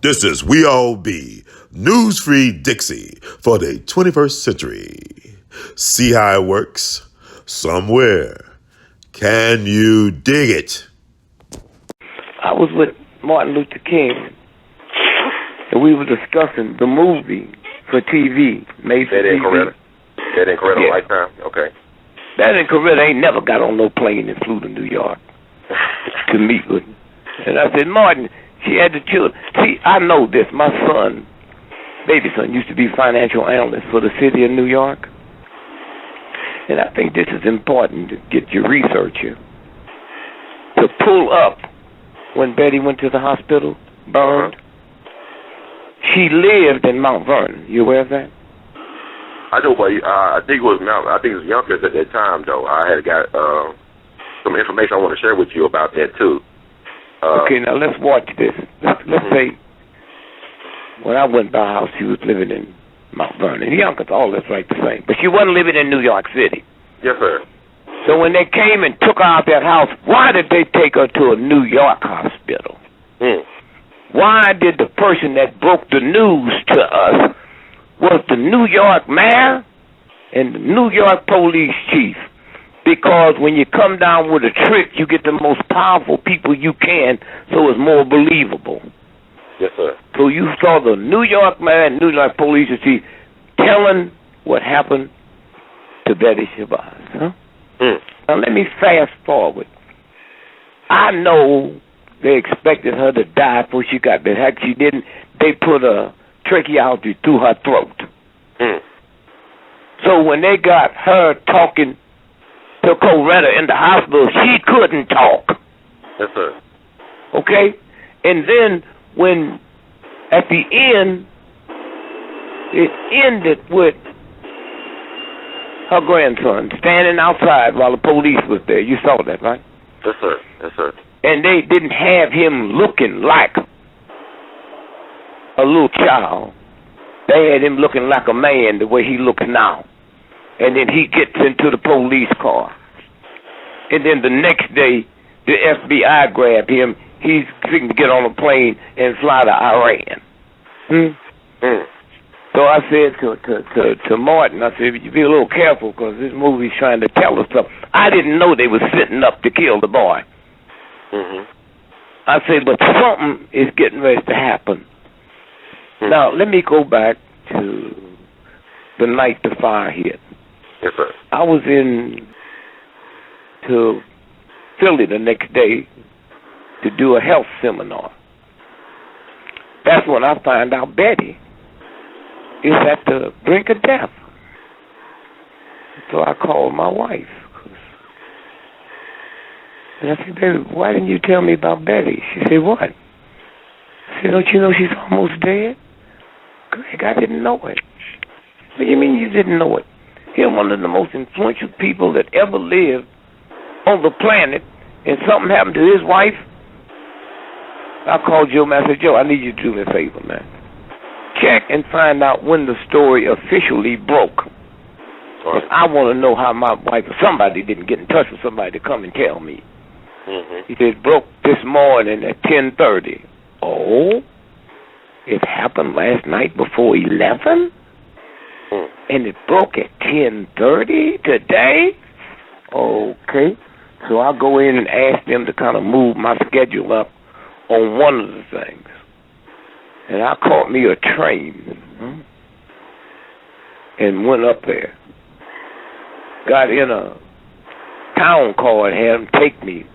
This is We All Be, news-free Dixie for the 21st century. See how it works? Somewhere. Can you dig it? I was with Martin Luther King, and we were discussing the movie for TV, made for TV. That in Coretta Lifetime? Okay. That in Coretta ain't never got on no plane and flew to New York to meet with me. And I said, Martin, she had the children. See, I know this. My son, baby son, used to be financial analyst for the city of New York. And I think this is important to get your researcher to pull up when Betty went to the hospital, burned. She lived in Mount Vernon. You aware of that? I know, but I think it was Memphis at that time, though. I had got some information I want to share with you about that, too. Okay, now let's watch this. Let's say when I went by her house, she was living in Mount Vernon. Yonkers, all that's right the same. But she wasn't living in New York City. Yes, sir. So when they came and took her out that house, why did they take her to a New York hospital? Why did the person that broke the news to us was the New York mayor and the New York police chief? Because when you come down with a trick, you get the most powerful people you can, so it's more believable. Yes, sir. So you saw the New York mayor and New York police chief telling what happened to Betty Shabazz. Huh? Now let me fast forward. I know they expected her to die before she got there. Heck, she didn't. They put a tracheotomy through her throat. So when they got her talking to Coretta in the hospital, she couldn't talk. Yes, sir. Okay? And then when, at the end, it ended with her grandson standing outside while the police was there. You saw that, right? Yes, sir. Yes, sir. And they didn't have him looking like a little child. They had him looking like a man the way he looks now. And then he gets into the police car. And then the next day, the FBI grabbed him. He's fixing to get on a plane and fly to Iran. So I said to Martin, I said, you be a little careful because this movie's trying to tell us something. I didn't know they were setting up to kill the boy. I said, but something is getting ready to happen. Now, let me go back to the night the fire hit. Yes, sir. I was to Philly the next day to do a health seminar. That's when I found out Betty is at the brink of death. So I called my wife. And I said, baby, why didn't you tell me about Betty? She said, what? I said, don't you know she's almost dead? Greg, I didn't know it. What do you mean you didn't know it? He's one of the most influential people that ever lived on the planet, and something happened to his wife. I called Joe, man. I said, Joe, I need you to do me a favor, man. Check and find out when the story officially broke. Because I want to know how my wife or somebody didn't get in touch with somebody to come and tell me. He said, it broke this morning at 10:30. Oh, it happened last night before 11? And it broke at 10:30 today? Okay. So I'll go in and ask them to kind of move my schedule up on one of the things. And I caught me a train and went up there. Got in a town car and had them take me.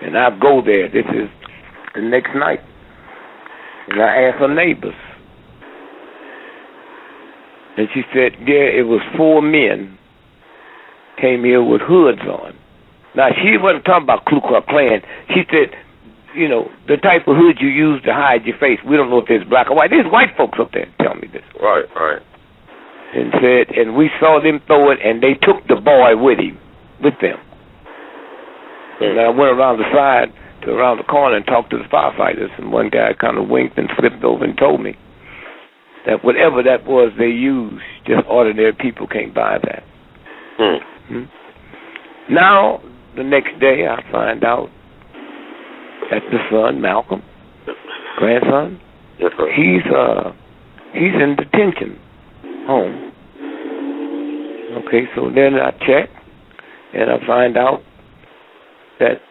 And I go there. This is the next night. And I asked her neighbors. And she said, yeah, it was 4 men came here with hoods on. Now, she wasn't talking about Ku Klux Klan. She said, you know, the type of hood you use to hide your face. We don't know if it's black or white. There's white folks up there tell me this. Right. And said, and we saw them throw it, and they took the boy with them. And I went around the side around the corner and talked to the firefighters, and one guy kind of winked and flipped over and told me that whatever that was they used, just ordinary people can't buy that. Now, the next day, I find out that the son, Malcolm, grandson, Yes, sir. He's in detention home. Okay, so then I check, and I find out that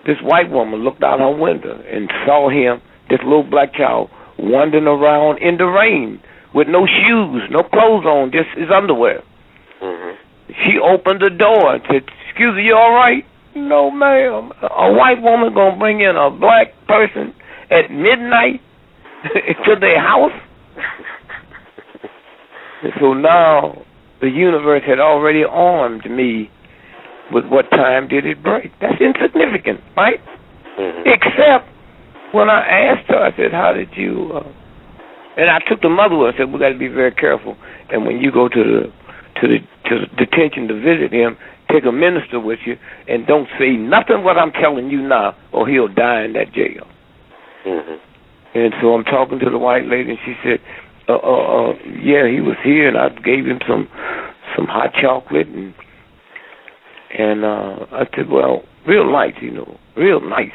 this white woman looked out her window and saw him, this little black child, wandering around in the rain with no shoes, no clothes on, just his underwear. Mm-hmm. She opened the door and said, "Excuse me, you all right?" "No, ma'am. A white woman gonna bring in a black person at midnight to their house?" And so now the universe had already armed me with what time did it break. That's insignificant, right? Mm-hmm. Except when I asked her, I said, "How did you?" And I took the mother with her and said, "We got to be very careful. And when you go to the detention to visit him, take a minister with you, and don't say nothing what I'm telling you now, or he'll die in that jail." Mm-hmm. And so I'm talking to the white lady, and she said, "Yeah, he was here, and I gave him some hot chocolate, and I said, well, real nice, real nice."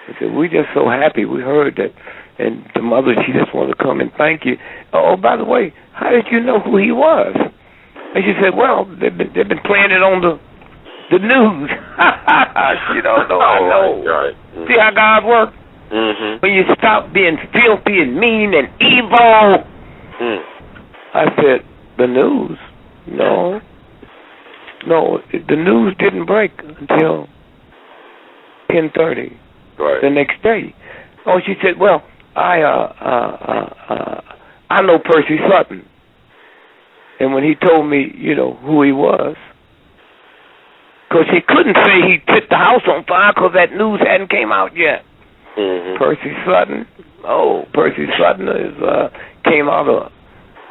I said, "We're just so happy we heard that." And the mother, she just wanted to come and thank you. "Oh, by the way, how did you know who he was?" And she said, "Well, they've been playing it on the news." She don't know. I know. Right. Mm-hmm. See how God works? Mm-hmm. When you stop being filthy and mean and evil. Mm. I said, "The news? No, the news didn't break until 10:30 Right. the next day." Oh, she said, "Well, I know Percy Sutton, and when he told me, who he was, because he couldn't say he set the house on fire because that news hadn't came out yet." Mm-hmm. Percy Sutton. Oh, Percy Sutton came out of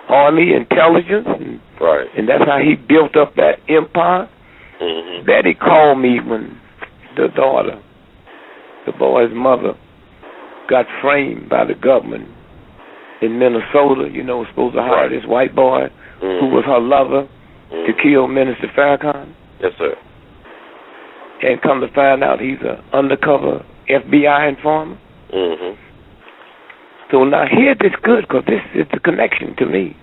Army intelligence, and that's how he built up that empire. Mm-hmm. Betty called me when the boy's mother, got framed by the government in Minnesota. Was supposed to hire this white boy who was her lover to kill Minister Farrakhan. Yes, sir. And come to find out he's an undercover FBI informer. Mm-hmm. So now here this good, because this is the connection to me.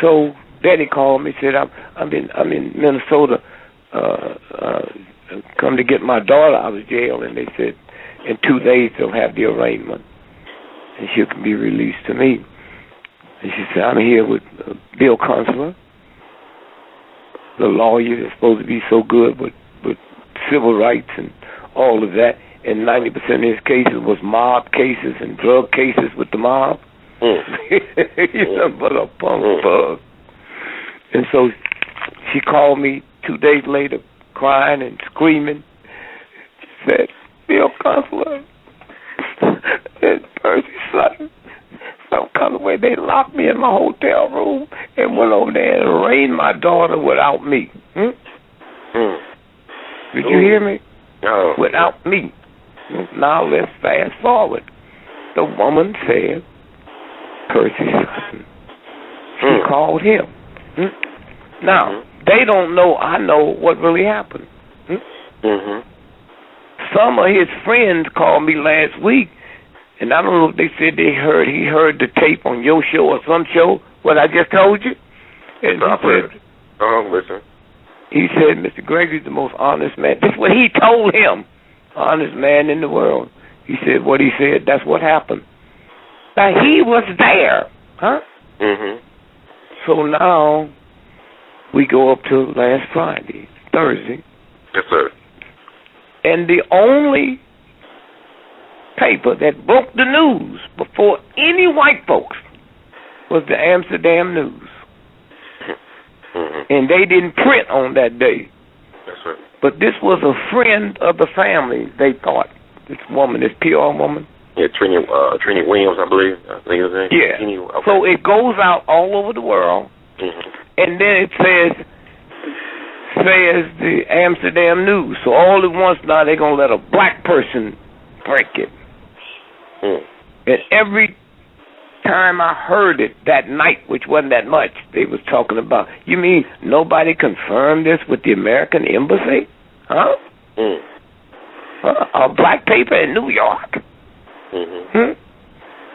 So Betty called me, said, I'm in Minnesota, come to get my daughter out of jail, and they said in 2 days they'll have the arraignment, and she can be released to me. And she said, "I'm here with Bill Consular, the lawyer that's supposed to be so good with civil rights and all of that, and 90% of his cases was mob cases and drug cases with the mob." But a punk bug. And so she called me 2 days later, crying and screaming. She said, "Bill Consular and Percy Sutton, some kind of way they locked me in my hotel room and went over there and arraigned my daughter without me." Did you hear me? No. Without me. Now let's fast forward. The woman said, Percy Sutton. She called him. Now, they don't know I know what really happened. Some of his friends called me last week, and I don't know if they said he heard the tape on your show or some show, what I just told you. And Listen. he said, "Mr. Gregory's the most honest man." This is what he told him. Honest man in the world. He said what he said, that's what happened. Now, he was there. Huh? So now we go up to last Friday, Thursday. Yes, sir. And the only paper that broke the news before any white folks was the Amsterdam News. And they didn't print on that day. Yes, sir. But this was a friend of the family, they thought. This woman, this PR woman. Yeah, Trini Williams, I believe. I think his name. Yeah. Okay. So it goes out all over the world, and then it says the Amsterdam News. So all at once now they're going to let a black person break it. And every time I heard it that night, which wasn't that much, they was talking about, you mean nobody confirmed this with the American Embassy? Huh? A black paper in New York?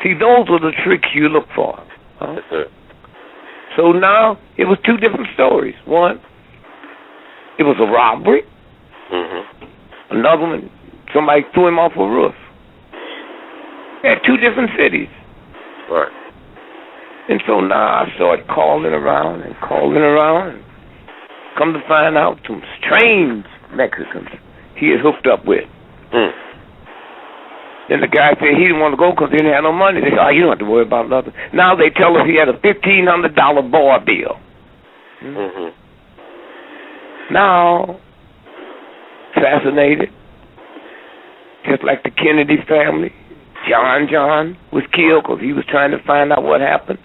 See, those are the tricks you look for. Huh? Yes, sir. So now it was two different stories. One, it was a robbery. Mm-hmm. Another one, somebody threw him off a roof. At two different cities. Right. And so now I started calling around. And come to find out some strange Mexicans he had hooked up with. Mm. Then the guy said he didn't want to go because he didn't have no money. They said, oh, you don't have to worry about nothing. Now they tell us he had a $1,500 bar bill. Mm-hmm. Now, assassinated, just like the Kennedy family. John was killed because he was trying to find out what happened.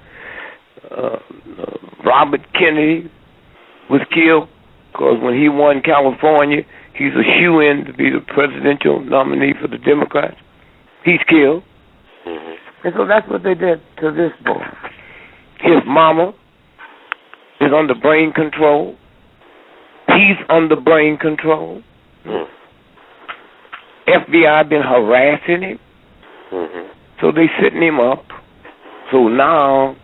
Robert Kennedy was killed because when he won California, he's a shoo-in to be the presidential nominee for the Democrats. He's killed. Mm-hmm. And so that's what they did to this boy. His mama is under brain control. He's under brain control. Mm. FBI been harassing him. Mm-hmm. So they setting him up. So now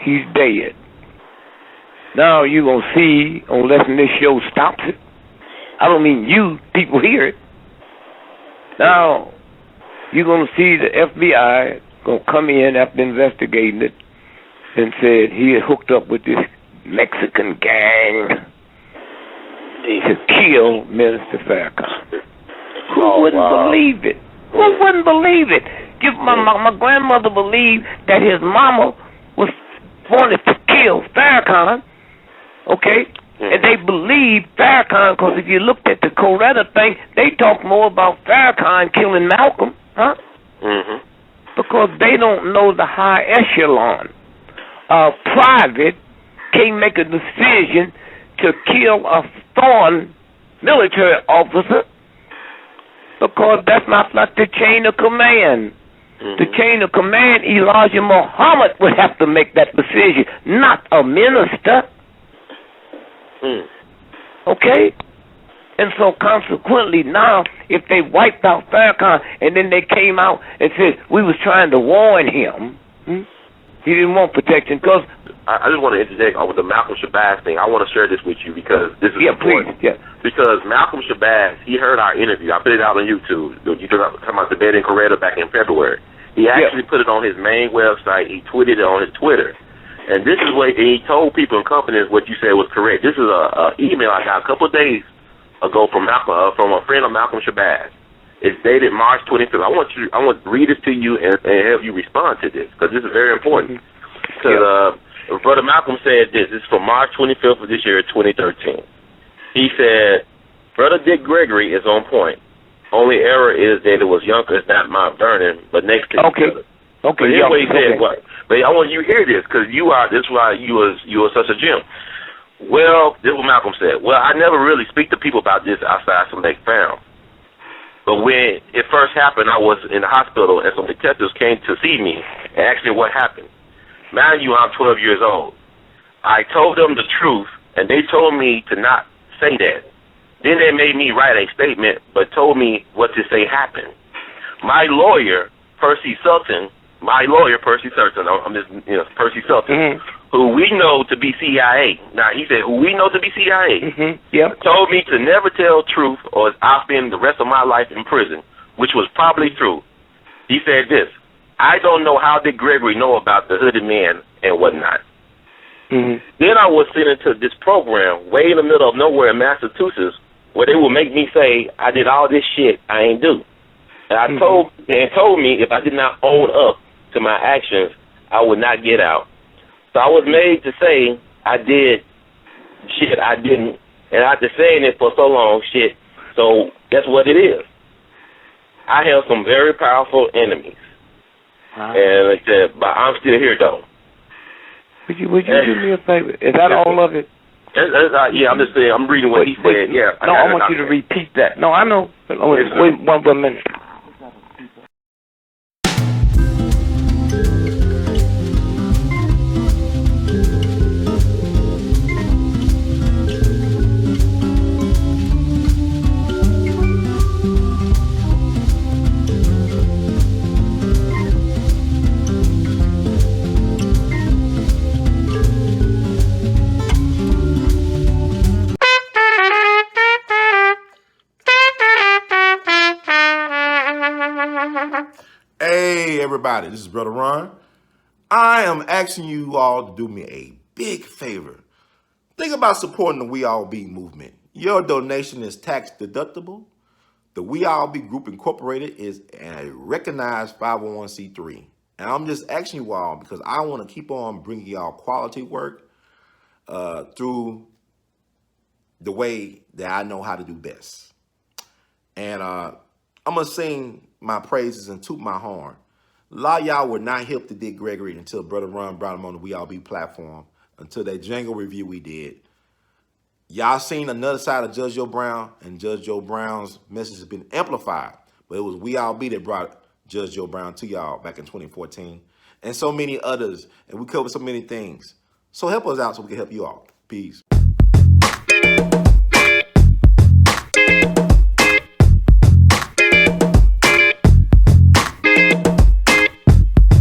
he's dead. Now you gonna see, unless this show stops it. I don't mean you, people hear it. Now you're gonna see the FBI gonna come in after investigating it and said he had hooked up with this Mexican gang to kill Minister Farrakhan. Who wouldn't believe it? Who wouldn't believe it? My grandmother believed that his mama wanted to kill Farrakhan, okay? And they believed Farrakhan because if you looked at the Coretta thing, they talk more about Farrakhan killing Malcolm, huh? Mm-hmm. Because they don't know the high echelon. Private can't make a decision to kill a foreign military officer because that's not like the chain of command. Mm-hmm. The chain of command, Elijah Muhammad would have to make that decision, not a minister. Mm. Okay? And so consequently now, if they wiped out Farrakhan and then they came out and said, we was trying to warn him, he didn't want protection because... I just want to interject with the Malcolm Shabazz thing. I want to share this with you because this is important. Please, yeah. Because Malcolm Shabazz, he heard our interview. I put it out on YouTube. You talking about the bed in Coretta back in February. He actually put it on his main website. He tweeted it on his Twitter. And this is what he told people and companies what you said was correct. This is a email I got a couple of days ago from a friend of Malcolm Shabazz. It's dated March 25th. I want to read this to you and have you respond to this because this is very important. Because Brother Malcolm said this. This is from March 25th of this year, 2013. He said, Brother Dick Gregory is on point. Only error is that it was Yonkers, not Mount Vernon, but next to each other. Okay. But here's what he said. What? But I want you to hear this because this is why you are such a gem. Well, this is what Malcolm said. Well, I never really speak to people about this outside some they found. But when it first happened, I was in the hospital and some detectives came to see me and asked me what happened. Mind you, I'm 12 years old. I told them the truth, and they told me to not say that. Then they made me write a statement, but told me what to say happened. My lawyer, Percy Sultan, Percy Sultan, who we know to be CIA. Now, he said, who we know to be CIA, told me to never tell truth or I'll spend the rest of my life in prison, which was probably true. He said this, I don't know how did Gregory know about the hooded man and whatnot. Then I was sent into this program way in the middle of nowhere in Massachusetts where they would make me say, I did all this shit I ain't do. And told me if I did not own up to my actions, I would not get out. So I was made to say I did shit I didn't. And after saying it for so long, shit, so that's what it is. I have some very powerful enemies. And like that, but I'm still here though. Would you do me a favor? Is that all of it? Yeah, I'm just saying. I'm reading what he said. Yeah. No, I want you to repeat that. No, I know. Wait one minute. Hey, everybody, this is Brother Ron. I am asking you all to do me a big favor. Think about supporting the We All Be movement. Your donation is tax deductible. The We All Be Group Incorporated is a recognized 501c3. And I'm just asking you all because I want to keep on bringing y'all quality work through the way that I know how to do best. And I'm going to sing my praises and toot my horn. A lot of y'all were not hip to Dick Gregory until Brother Ron brought him on the We All Be platform, until that Django review we did. Y'all seen another side of Judge Joe Brown, and Judge Joe Brown's message has been amplified. But it was We All Be that brought Judge Joe Brown to y'all back in 2014. And so many others. And we covered so many things. So help us out so we can help you all. Peace.